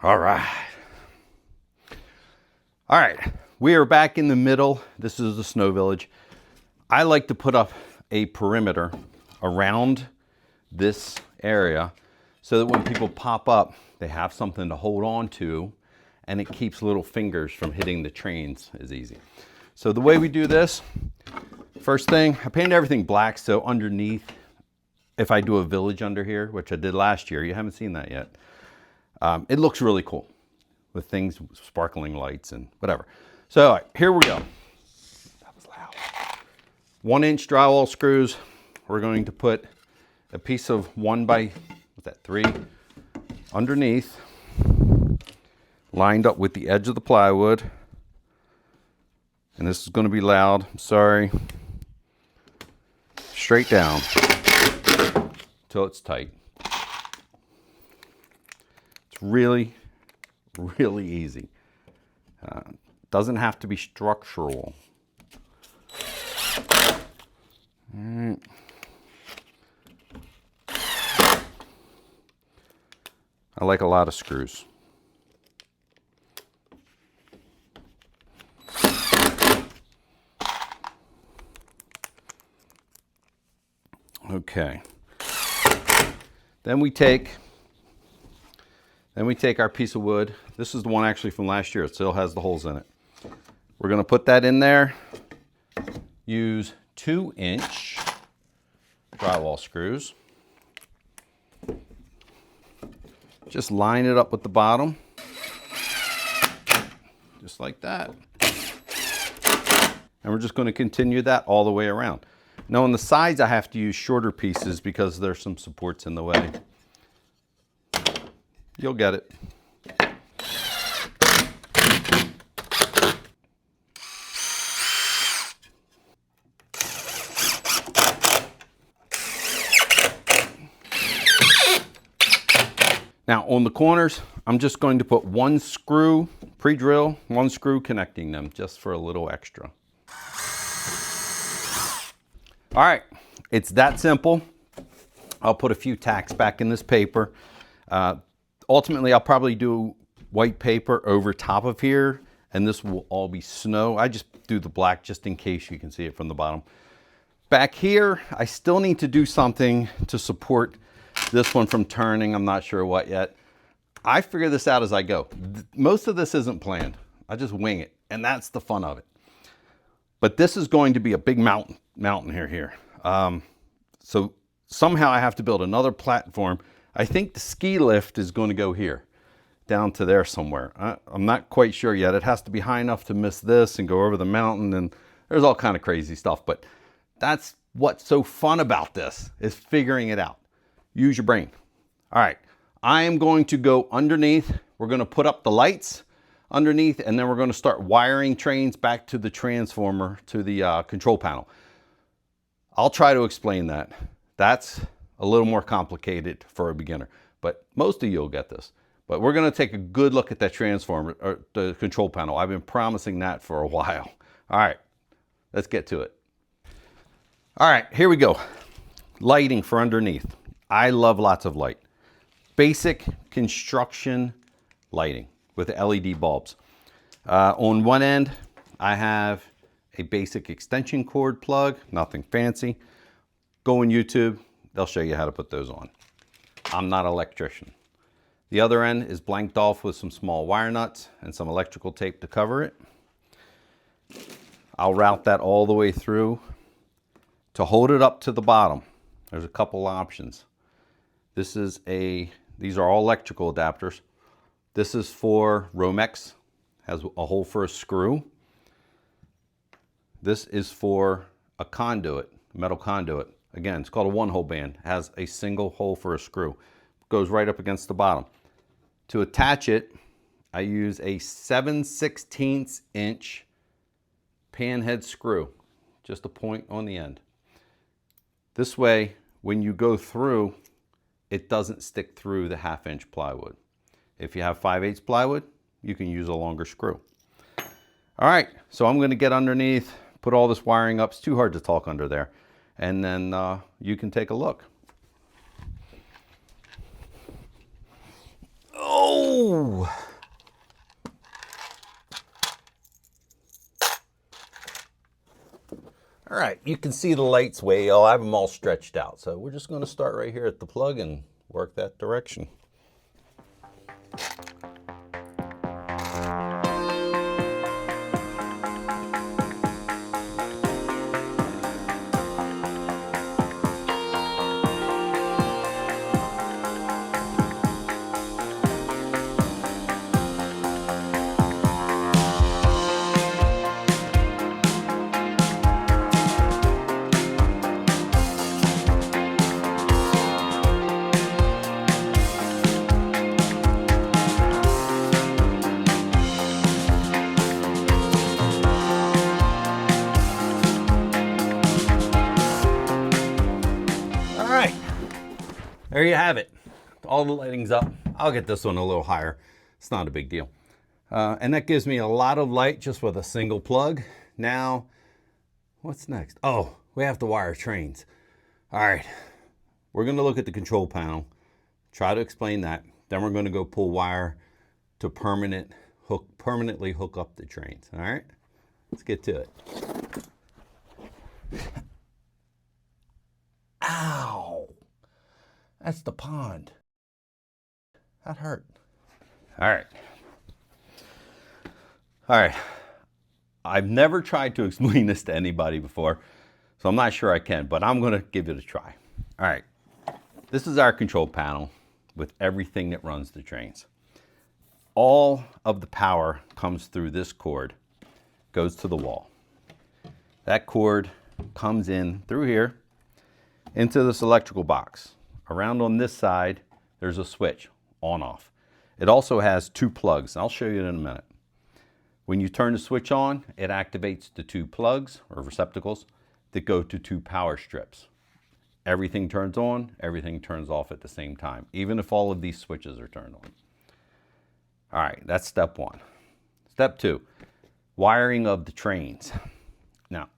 All right. All right, we are back in the middle. This is the snow village. I like to put up a perimeter around this area so that when people pop up, they have something to hold on to, and it keeps little fingers from hitting the trains as easy. So the way we do this, first thing, I painted everything black, so underneath, if I do a village under here, which I did last year, you haven't seen that yet, it looks really cool with things, sparkling lights and whatever. So all right, here we go. That was loud. 1-inch drywall screws. We're going to put a piece of 3 underneath, lined up with the edge of the plywood. And this is going to be loud, I'm sorry. Straight down till it's tight. It's really, really easy. Doesn't have to be structural. All right. I like a lot of screws. Okay. Then we take our piece of wood. This is the one actually from last year. It still has the holes in it. We're going to put that in there. Use 2-inch drywall screws. Just line it up with the bottom. Just like that. And we're just going to continue that all the way around. Now on the sides I have to use shorter pieces because there's some supports in the way. You'll get it. Now on the corners, I'm just going to put 1 screw, pre-drill, 1 screw connecting them just for a little extra. All right, it's that simple. I'll put a few tacks back in this paper. Ultimately, I'll probably do white paper over top of here, and this will all be snow. I just do the black just in case you can see it from the bottom. Back here, I still need to do something to support this one from turning. I'm not sure what yet. I figure this out as I go. Most of this isn't planned. I just wing it, and that's the fun of it. But this is going to be a big mountain here. So somehow I have to build another platform. I think the ski lift is going to go here, down to there somewhere. I'm not quite sure yet. It has to be high enough to miss this and go over the mountain, and there's all kind of crazy stuff. But that's what's so fun about this, is figuring it out. Use your brain. All right, I am going to go underneath. We're going to put up the lights underneath, and then we're going to start wiring trains back to the transformer, to the control panel. I'll try to explain that. That's a little more complicated for a beginner, but most of you will get this. But we're going to take a good look at that transformer, or the control panel. I've been promising that for a while. All right, let's get to it. All right, here we go. Lighting for underneath. I love lots of light. Basic construction lighting with LED bulbs. On one end, I have a basic extension cord plug, nothing fancy. Go on YouTube, they'll show you how to put those on. I'm not an electrician. The other end is blanked off with some small wire nuts and some electrical tape to cover it. I'll route that all the way through. To hold it up to the bottom, there's a couple options. These are all electrical adapters. This is for Romex, has a hole for a screw. This is for a conduit, metal conduit. Again, it's called a 1-hole band. It has a single hole for a screw. Goes right up against the bottom. To attach it, I use a 7/16 inch pan head screw, just a point on the end. This way, when you go through, it doesn't stick through the 1/2 inch plywood. If you have 5/8 plywood, you can use a longer screw. All right, so I'm gonna get underneath, put all this wiring up. It's too hard to talk under there. And then you can take a look. Ooh. All right, you can see the lights well. I have them all stretched out. So we're just going to start right here at the plug and work that direction. There you have it. All the lighting's up. I'll get this one a little higher. It's not a big deal. And that gives me a lot of light just with a single plug. Now, what's next? Oh, we have to wire trains. All right, we're gonna look at the control panel, try to explain that. Then we're gonna go pull wire to permanently hook up the trains. All right, let's get to it. Ow. That's the pond. That hurt. All right. All right. I've never tried to explain this to anybody before, so I'm not sure I can, but I'm going to give it a try. All right. This is our control panel with everything that runs the trains. All of the power comes through this cord, goes to the wall. That cord comes in through here into this electrical box. Around on this side, there's a switch, on off. It also has two plugs. I'll show you in a minute. When you turn the switch on, it activates the two plugs or receptacles that go to two power strips. Everything turns on, everything turns off at the same time, even if all of these switches are turned on. All right, that's step one. Step two, wiring of the trains. Now,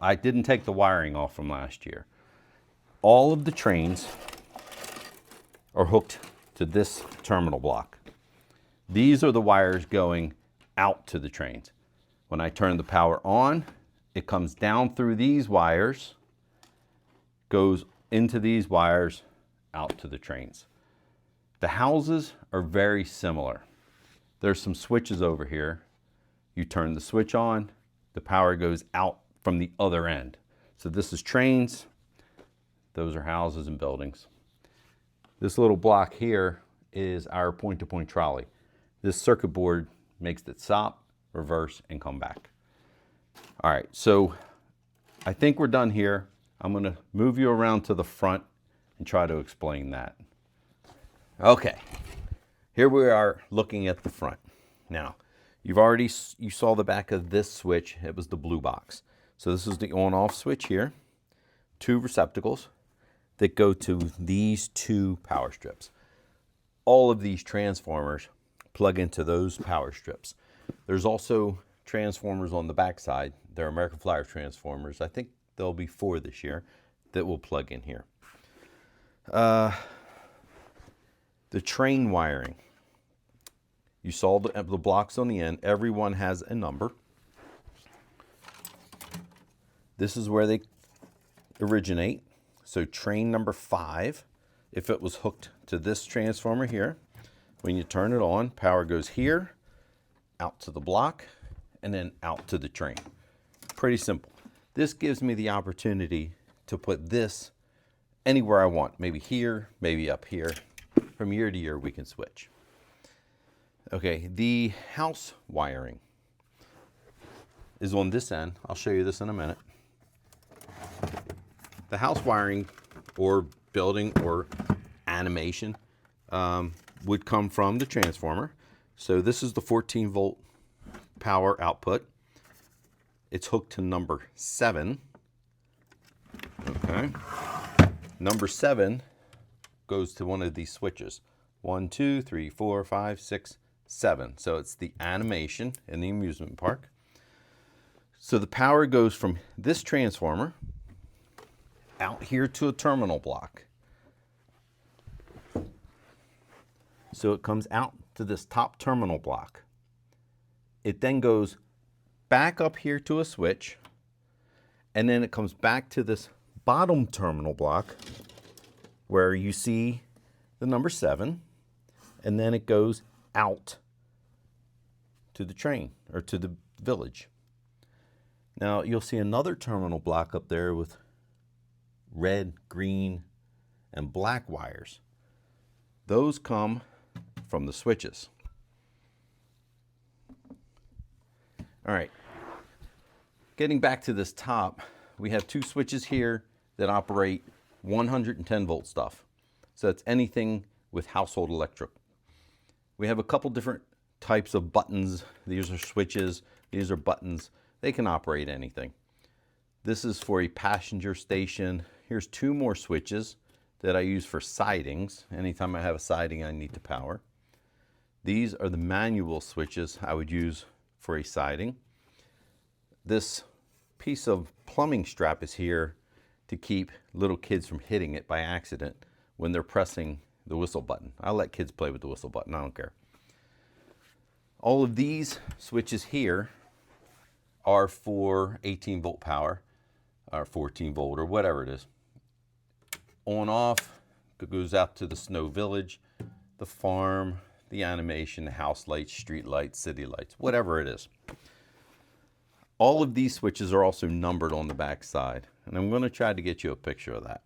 I didn't take the wiring off from last year. All of the trains are hooked to this terminal block. These are the wires going out to the trains. When I turn the power on, it comes down through these wires, goes into these wires, out to the trains. The houses are very similar. There's some switches over here. You turn the switch on, the power goes out from the other end. So this is trains, those are houses and buildings. This little block here is our point-to-point trolley. This circuit board makes it stop, reverse, and come back. All right, so I think we're done here. I'm gonna move you around to the front and try to explain that. Okay, here we are looking at the front. Now, you saw the back of this switch. It was the blue box. So this is the on-off switch here. Two receptacles that go to these two power strips. All of these transformers plug into those power strips. There's also transformers on the back side. They're American Flyer transformers. I think there'll be 4 this year that will plug in here. The train wiring. You saw the blocks on the end. Every one has a number. This is where they originate. So train number 5, if it was hooked to this transformer here, when you turn it on, power goes here, out to the block, and then out to the train. Pretty simple. This gives me the opportunity to put this anywhere I want, maybe here, maybe up here. From year to year, we can switch. Okay, the house wiring is on this end. I'll show you this in a minute. The house wiring or building or animation would come from the transformer. So this is the 14 volt power output. It's hooked to number 7. Okay. Number 7 goes to one of these switches. 1, 2, 3, 4, 5, 6, 7. So it's the animation in the amusement park. So the power goes from this transformer out here to a terminal block. So it comes out to this top terminal block. It then goes back up here to a switch, and then it comes back to this bottom terminal block where you see the number 7, and then it goes out to the train or to the village. Now you'll see another terminal block up there with red, green, and black wires. Those come from the switches. All right, getting back to this top, we have 2 switches here that operate 110 volt stuff. So that's anything with household electric. We have a couple different types of buttons. These are switches, these are buttons. They can operate anything. This is for a passenger station. Here's 2 more switches that I use for sidings. Anytime I have a siding I need to power. These are the manual switches I would use for a siding. This piece of plumbing strap is here to keep little kids from hitting it by accident when they're pressing the whistle button. I'll let kids play with the whistle button, I don't care. All of these switches here are for 18 volt power, or 14 volt, or whatever it is. On off, it goes out to the snow village, the farm, the animation, the house lights, street lights, city lights, whatever it is. All of these switches are also numbered on the back side, and I'm going to try to get you a picture of that.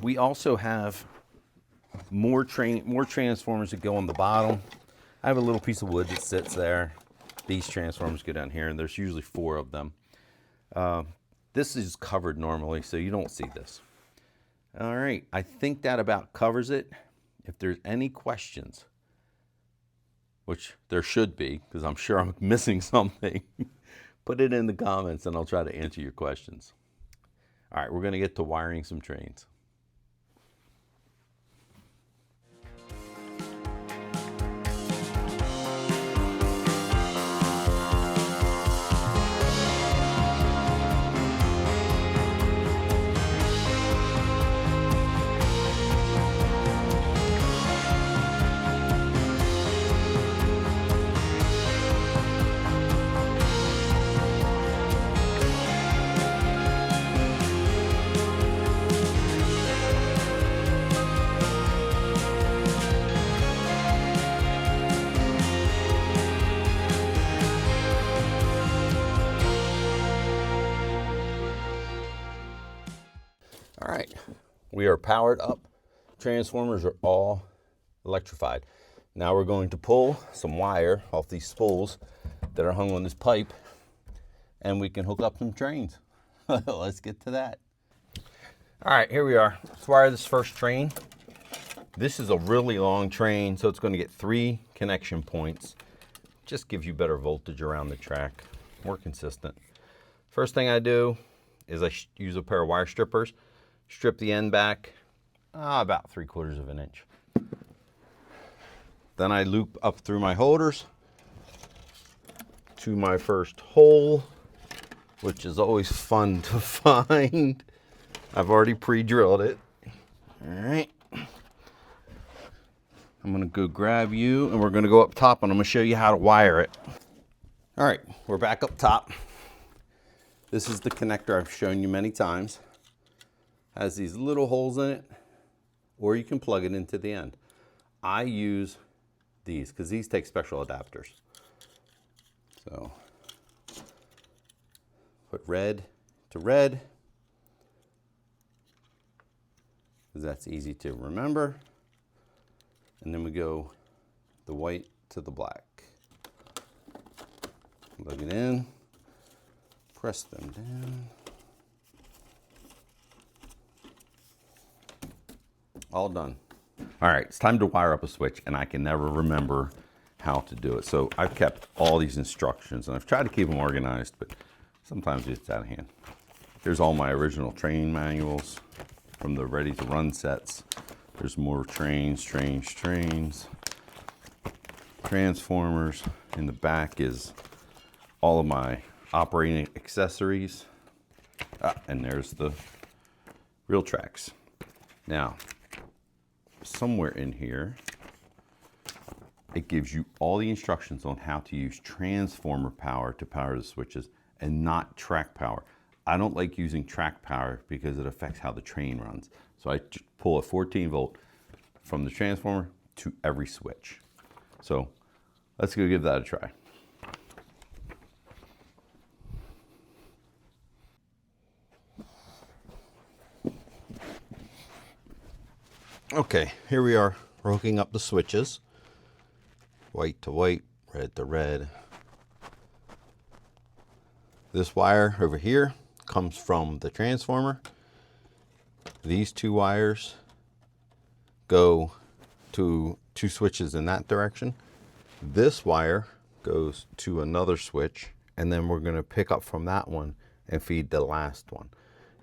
We also have more transformers that go on the bottom. I have a little piece of wood that sits there. These transformers go down here, and there's usually 4 of them. This is covered normally, so you don't see this. All right, I think that about covers it. If there's any questions, which there should be, because I'm sure I'm missing something, put it in the comments and I'll try to answer your questions. All right, we're going to get to wiring some trains. All right, we are powered up. Transformers are all electrified. Now we're going to pull some wire off these spools that are hung on this pipe, and we can hook up some trains. Let's get to that. All right, here we are. Let's wire this first train. This is a really long train, so it's going to get 3 connection points. Just gives you better voltage around the track, more consistent. First thing I do is I use a pair of wire strippers, strip the end back about 3/4 of an inch. Then I loop up through my holders to my first hole, which is always fun to find. I've already pre-drilled it. All right. I'm gonna go grab you, and we're gonna go up top, and I'm gonna show you how to wire it. All right, we're back up top. This is the connector I've shown you many times. Has these little holes in it, or you can plug it into the end. I use these because these take special adapters. So put red to red, because that's easy to remember. And then we go the white to the black. Plug it in, press them down. All done. All right, it's time to wire up a switch, and I can never remember how to do it. So I've kept all these instructions, and I've tried to keep them organized, but sometimes it's out of hand. Here's all my original train manuals from the ready to run sets. There's more trains. Transformers. In the back is all of my operating accessories. And there's the real tracks. Now, somewhere in here, It gives you all the instructions on how to use transformer power to power the switches and not track power. I don't like using track power because it affects how the train runs. So I pull a 14 volt from the transformer to every switch. So let's go give that a try. Okay, here we are hooking up the switches. White to white, red to red. This wire over here comes from the transformer. These two wires go to two switches in that direction. This wire goes to another switch, and then we're going to pick up from that one and feed the last one.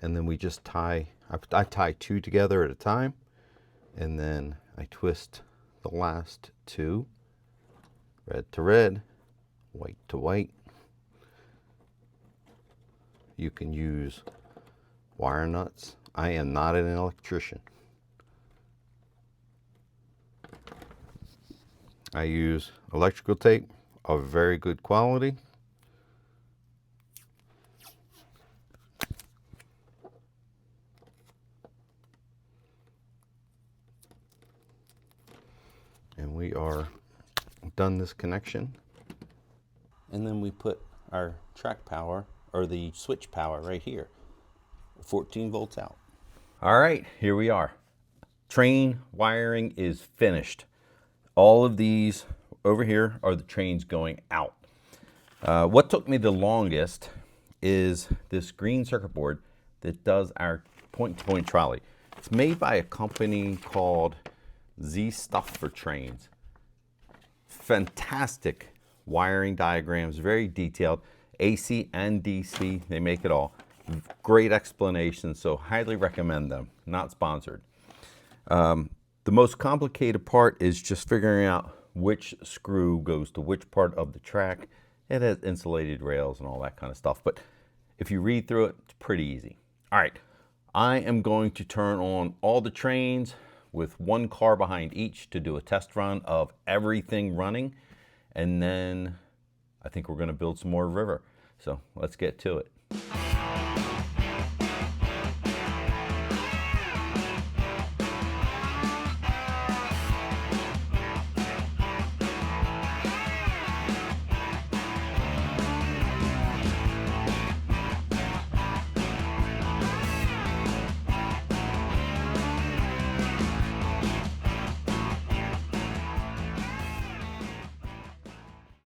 And then we just tie, I tie two together at a time, and then I twist the last two, red to red, white to white. You can use wire nuts. I am not an electrician. I use electrical tape of very good quality. And we are done this connection. And then we put our track power, or the switch power, right here. 14 volts out. All right, here we are. Train wiring is finished. All of these over here are the trains going out. What took me the longest is this green circuit board that does our point-to-point trolley. It's made by a company called Z Stuff for Trains. Fantastic wiring diagrams, very detailed. AC and DC, they make it all. Great explanations, so highly recommend them. Not sponsored. The most complicated part is just figuring out which screw goes to which part of the track. It has insulated rails and all that kind of stuff, but if you read through it, it's pretty easy. All right, I am going to turn on all the trains with one car behind each to do a test run of everything running, and then I think we're going to build some more river. So let's get to it.